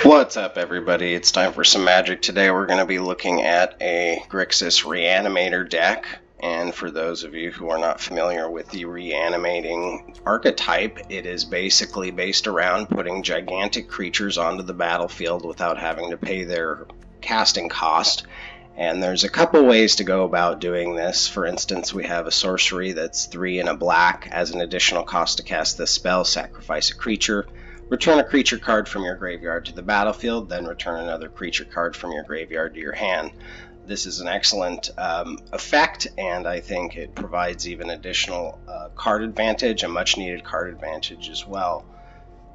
What's up, everybody? It's time for some magic. Today we're going to be looking at a Grixis Reanimator deck, and for those of you who are not familiar with the reanimating archetype, it is basically based around putting gigantic creatures onto the battlefield without having to pay their casting cost. And there's a couple ways to go about doing this. For instance, we have a sorcery that's 3 and a black. As an additional cost to cast this spell, sacrifice a creature. Return a creature card from your graveyard to the battlefield, then return another creature card from your graveyard to your hand. This is an excellent effect, and I think it provides even additional card advantage, a much needed card advantage as well.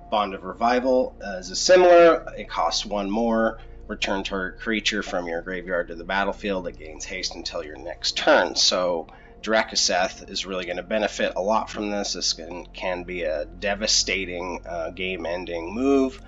Bond of Revival is a similar. It costs 1 more. Return target creature from your graveyard to the battlefield. It gains haste until your next turn. So Drakuseth is really going to benefit a lot from this. This can be a devastating game-ending move.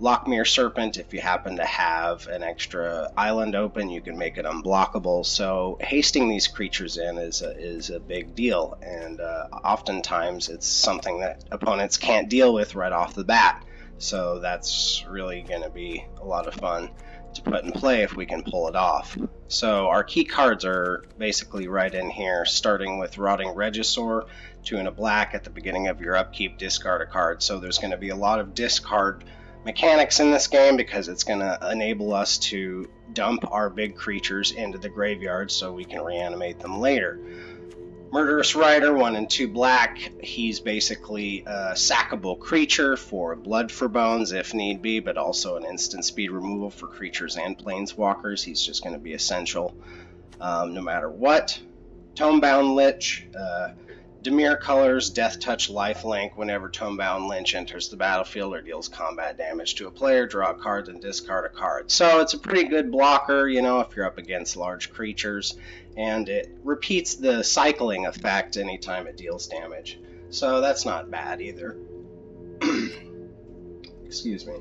Lochmere Serpent, if you happen to have an extra island open, you can make it unblockable. So hasting these creatures in is a big deal, and oftentimes it's something that opponents can't deal with right off the bat. So that's really going to be a lot of fun to put in play if we can pull it off. So our key cards are basically right in here, starting with Rotting Regisaur, 2 and a black. At the beginning of your upkeep, discard a card. So there's going to be a lot of discard mechanics in this game because it's going to enable us to dump our big creatures into the graveyard so we can reanimate them later. Murderous Rider, 1 and 2 black. He's basically a sackable creature for blood for bones if need be, but also an instant speed removal for creatures and planeswalkers. He's just going to be essential no matter what. Tomebound Lich, Dimir colors, Death Touch, Lifelink. Whenever Tomebound Lich enters the battlefield or deals combat damage to a player, draw a card and discard a card. So it's a pretty good blocker, you know, if you're up against large creatures, and it repeats the cycling effect anytime it deals damage. So that's not bad either. Excuse me.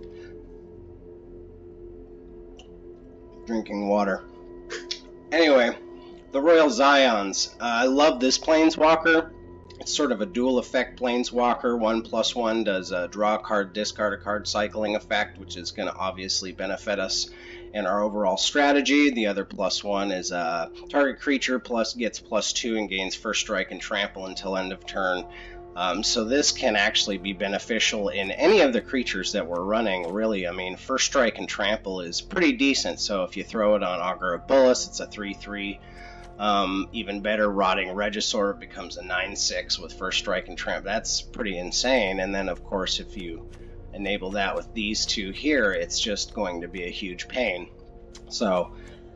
Drinking water. Anyway, the Royal Scions. I love this planeswalker. It's sort of a dual effect planeswalker. 1+1 does a draw a card, discard a card cycling effect, which is going to obviously benefit us in our overall strategy. The other +1 is a target creature gets +2 and gains first strike and trample until end of turn. So this can actually be beneficial in any of the creatures that we're running, really. I mean, first strike and trample is pretty decent, so if you throw it on Augur of Bolas, it's a 3/3. Even better, Rotting Regisaur becomes a 9/6 with first strike and tramp. That's pretty insane. And then, of course, if you enable that with these two here, it's just going to be a huge pain. So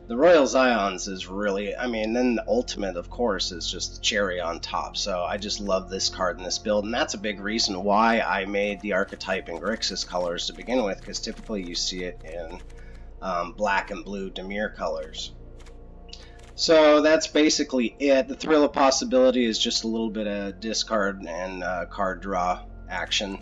the Royal Scions is really, I mean, then the ultimate, of course, is just the cherry on top. So I just love this card in this build, and that's a big reason why I made the archetype in Grixis colors to begin with, because typically you see it in black and blue Dimir colors. So that's basically it. The Thrill of Possibility is just a little bit of discard and card draw action.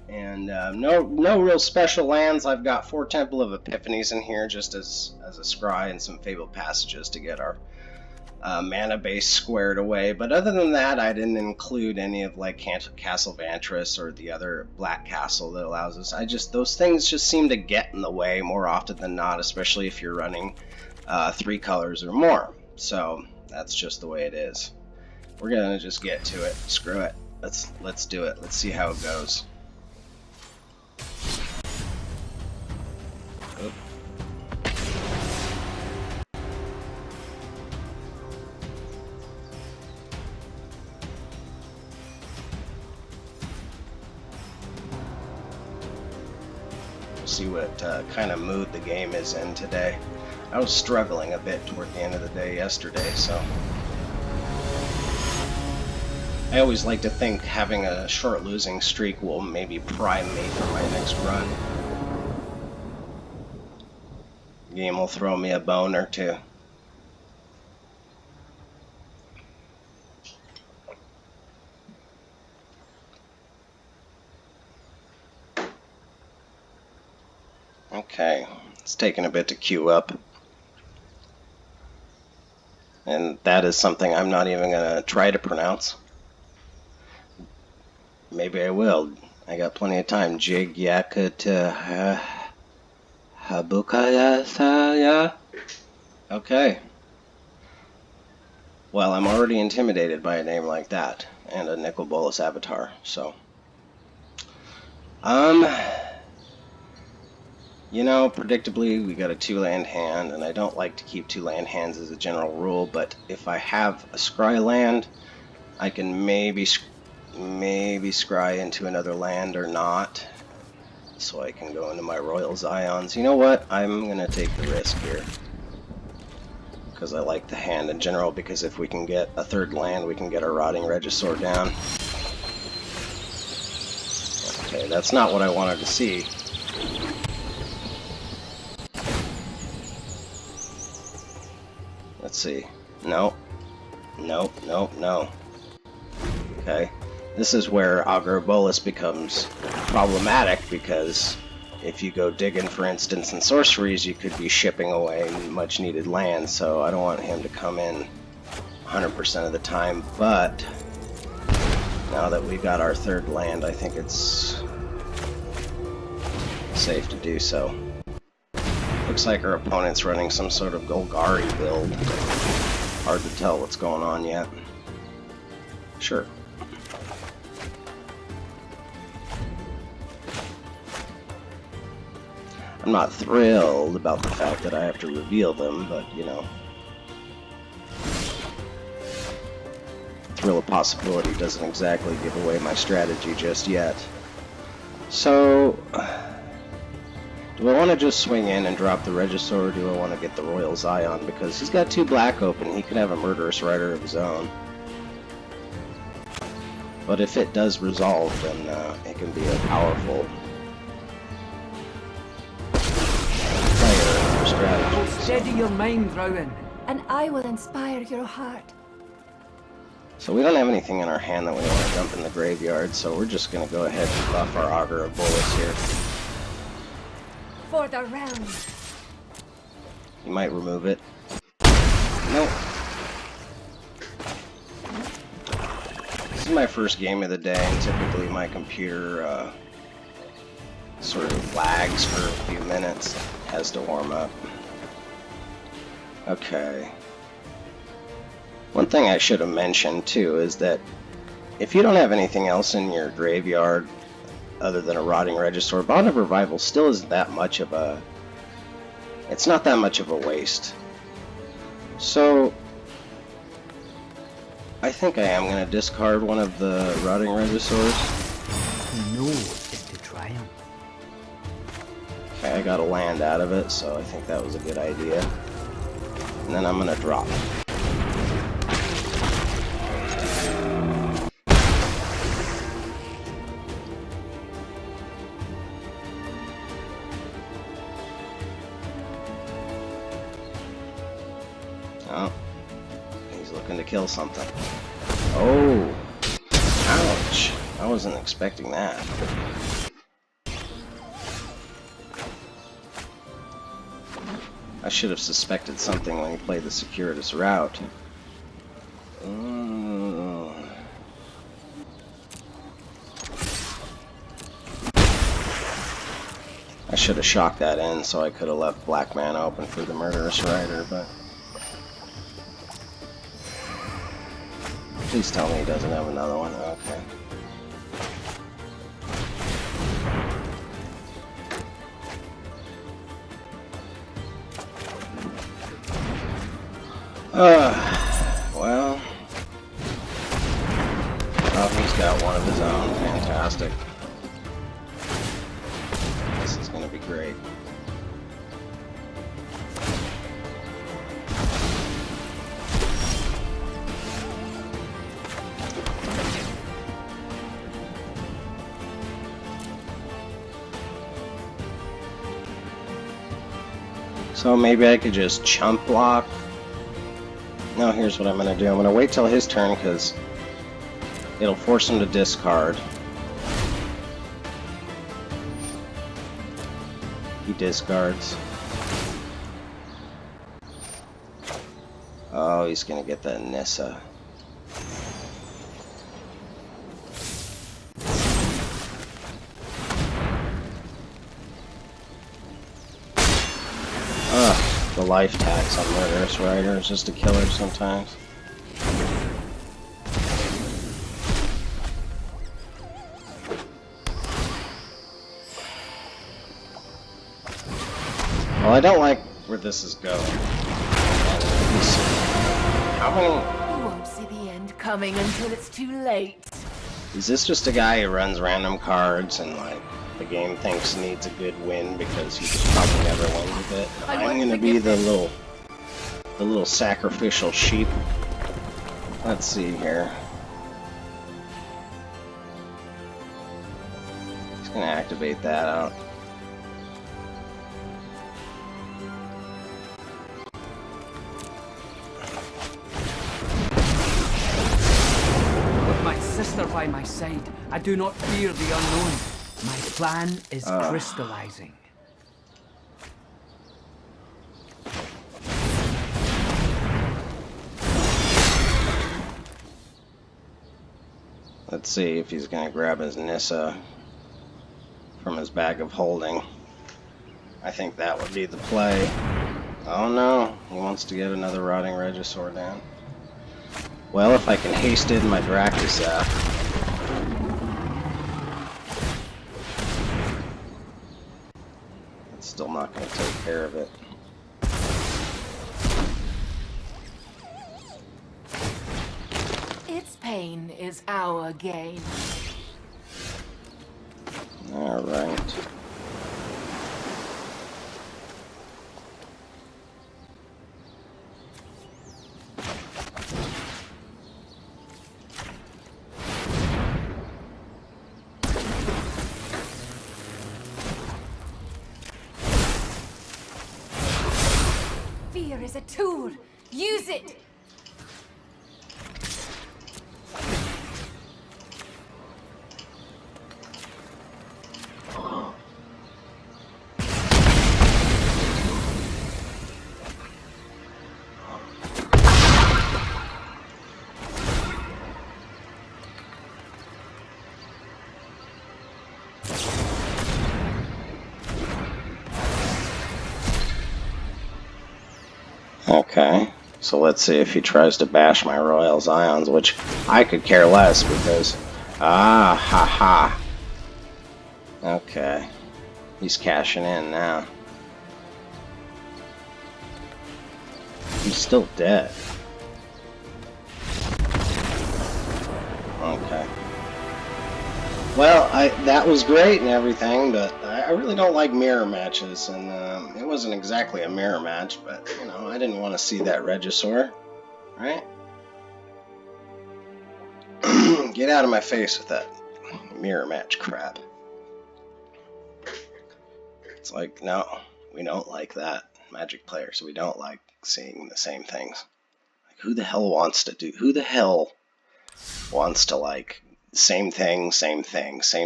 And no real special lands. I've got 4 Temple of Epiphanies in here just as a scry and some Fabled Passages to get our mana base squared away. But other than that, I didn't include any of like Castle Vantress or the other Black Castle that allows us. Those things just seem to get in the way more often than not, especially if you're running 3 colors or more. So that's just the way it is. We're gonna just get to it. Screw it. Let's do it. Let's see how it goes. Oop. We'll see what kind of mood the game is in today. I was struggling a bit toward the end of the day yesterday, so I always like to think having a short losing streak will maybe prime me for my next run. The game will throw me a bone or two. Okay, it's taking a bit to queue up. And that is something I'm not even going to try to pronounce. Maybe I will. I got plenty of time. Jig Yakut. Habukayasaya. Okay. Well, I'm already intimidated by a name like that, and a Nicol Bolas avatar, so. You know, predictably, we got a 2-land hand, and I don't like to keep 2-land hands as a general rule, but if I have a scry land, I can maybe scry into another land or not, so I can go into my Royal Scions. You know what? I'm going to take the risk here, because I like the hand in general, because if we can get a 3rd land, we can get our Rotting Regisaur down. Okay, that's not what I wanted to see. Let's see. No. No, no, no. Okay. This is where Augur of Bolas becomes problematic, because if you go digging, for instance, in sorceries, you could be shipping away much needed land, so I don't want him to come in 100% of the time, but now that we've got our 3rd land, I think it's safe to do so. Looks like our opponent's running some sort of Golgari build. Hard to tell what's going on yet. Sure. I'm not thrilled about the fact that I have to reveal them, but, you know. Thrill of possibility doesn't exactly give away my strategy just yet. So, do I want to just swing in and drop the Regisaur, or do I want to get the Royal Scion? Because he's got 2 black open, he could have a Murderous Rider of his own. But if it does resolve, then it can be a powerful player for strategy. Steady your mind, Rowan, and I will inspire your heart. So we don't have anything in our hand that we want to dump in the graveyard, so we're just going to go ahead and buff our Augur of Bolas here. For the realm. You might remove it. Nope. This is my first game of the day, and typically my computer sort of lags for a few minutes. Has to warm up. Okay. One thing I should have mentioned too is that if you don't have anything else in your graveyard other than a Rotting Regisaur, Bond of Revival still isn't that much of a... It's not that much of a waste. So, I think I am going to discard one of the Rotting Regisaurs. no is to triumph. Okay, I got a land out of it, so I think that was a good idea. And then I'm going to drop. Oh, he's looking to kill something. Oh, ouch. I wasn't expecting that. I should have suspected something when he played the circuitous route. I should have shocked that in so I could have left black mana open for the Murderous Rider, but... Please tell me he doesn't have another one. Okay. Well. Oh, he's got one of his own. Fantastic. This is going to be great. So maybe I could just chump block. No, here's what I'm going to do. I'm going to wait till his turn because it'll force him to discard. He discards. Oh, he's going to get the Nissa. life tax on Murderous Rider. It's just a killer sometimes. Well, I don't like where this is going. How many... You won't see the end coming until it's too late. Is this just a guy who runs random cards and, like, the game thinks needs a good win because he just probably never wins with it? I'm gonna be the little sacrificial sheep. Let's see here. He's gonna activate that out. With my sister by my side, I do not fear the unknown. My plan is crystallizing. Let's see if he's gonna grab his Nissa from his bag of holding. I think that would be the play. Oh no, he wants to get another Rotting Regisaur down. Well, if I can haste in my Drakuseth. It's still not going to take care of it. Its pain is our gain. Alright. Fear is a tool. Use it. Okay, so let's see if he tries to bash my Royal Scions, which I could care less because... Ah, ha ha. Okay, he's cashing in now. He's still dead. Okay. Well, that was great and everything, but I really don't like mirror matches, and it wasn't exactly a mirror match, but, you know, I didn't want to see that Regisaur, right? Get out of my face with that mirror match crap. It's like, no, we don't like that. Magic players, we don't like seeing the same things. Like, who the hell wants to, like, same thing, same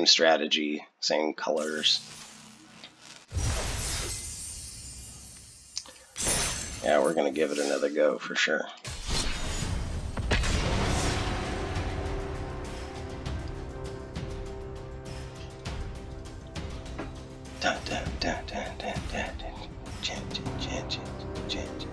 strategy, same colors. Yeah, we're gonna give it another go for sure. Dun, dun, dun, dun, dun, dun, dun. Chin, chin, chin, chin, chin, chin.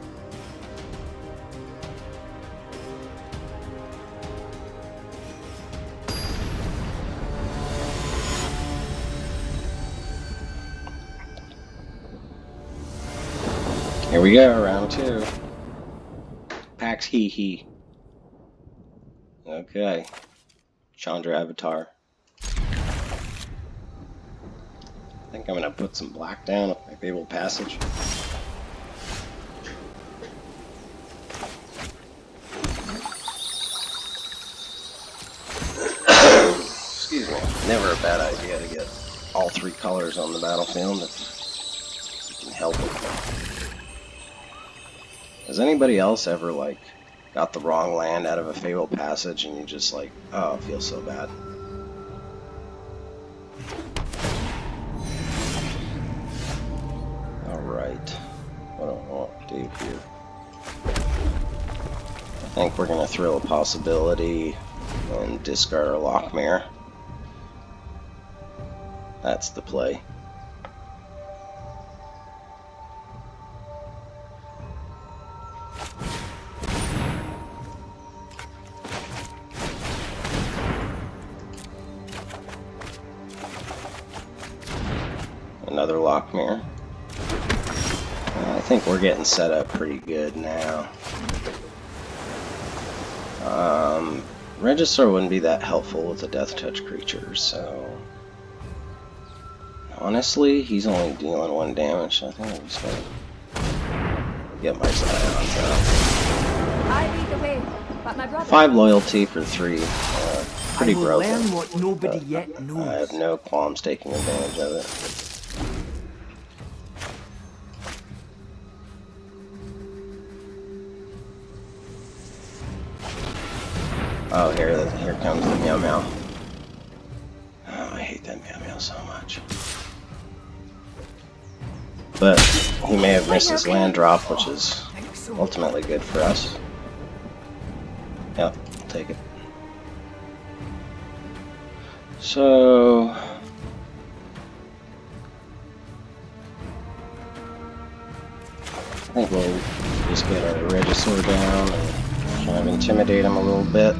Here we go, round 2. Pax hee. Okay. Chandra Avatar. I think I'm gonna put some black down with my Fabled Passage. Excuse me. Never a bad idea to get all 3 colors on the battlefield if you can help it. Has anybody else ever, like, got the wrong land out of a Fabled Passage and you just like, oh, it feels so bad? Alright. What do I want to do here? I think we're going to throw a possibility and discard our Lochmere. That's the play. another Lochmere. I think we're getting set up pretty good now. Regisaur wouldn't be that helpful with the Death Touch creatures, so... Honestly, he's only dealing 1 damage, so I think I'm just gonna get my Scions out. I lead the way, but my brother... 5 loyalty for 3. Pretty I will broken. learn what nobody yet I knows. have no qualms taking advantage of it. Oh, here comes the Meow Meow. Oh, I hate that Meow Meow so much. But he may have missed his land drop, which is ultimately good for us. Yep, I'll take it. So... I think we'll just get our Regisaur down and kind of intimidate him a little bit.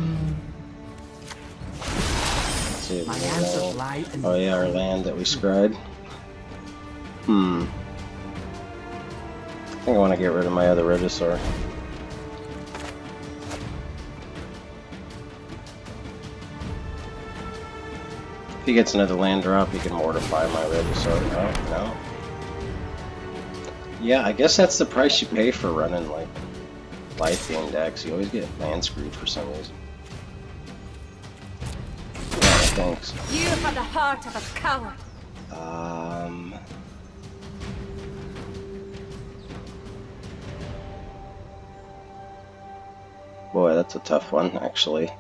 Let's see if we can oh yeah, our land that we scried. I think I want to get rid of my other Regisaur. If he gets another land drop, he can mortify my Regisaur. No. Yeah, I guess that's the price you pay for running like life gain decks. You always get land screwed for some reason. Yeah, thanks. You have the heart of a coward. Boy, that's a tough one, actually.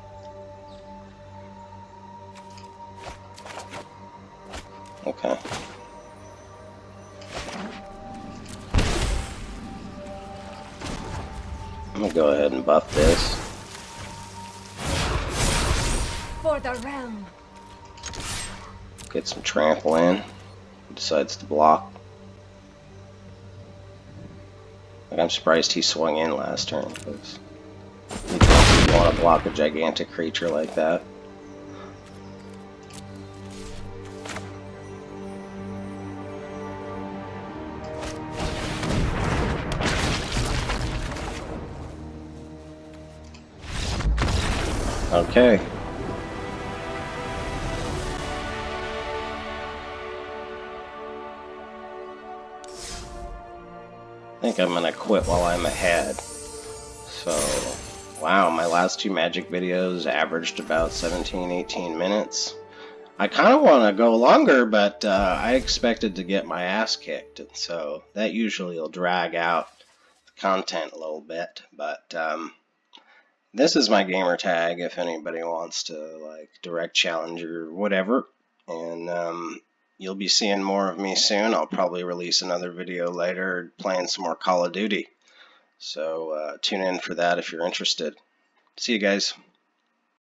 Okay. I'm gonna go ahead and buff this. For the realm. Get some trample in. He decides to block. Like, I'm surprised he swung in last turn, because you don't want to block a gigantic creature like that. Okay. I think I'm gonna quit while I'm ahead. So, wow, my last 2 Magic videos averaged about 17-18 minutes. I kind of want to go longer, but I expected to get my ass kicked, and so that usually will drag out the content a little bit. But this is my gamer tag if anybody wants to like direct challenge or whatever, and you'll be seeing more of me soon. I'll probably release another video later playing some more Call of Duty. So tune in for that if you're interested. See you guys.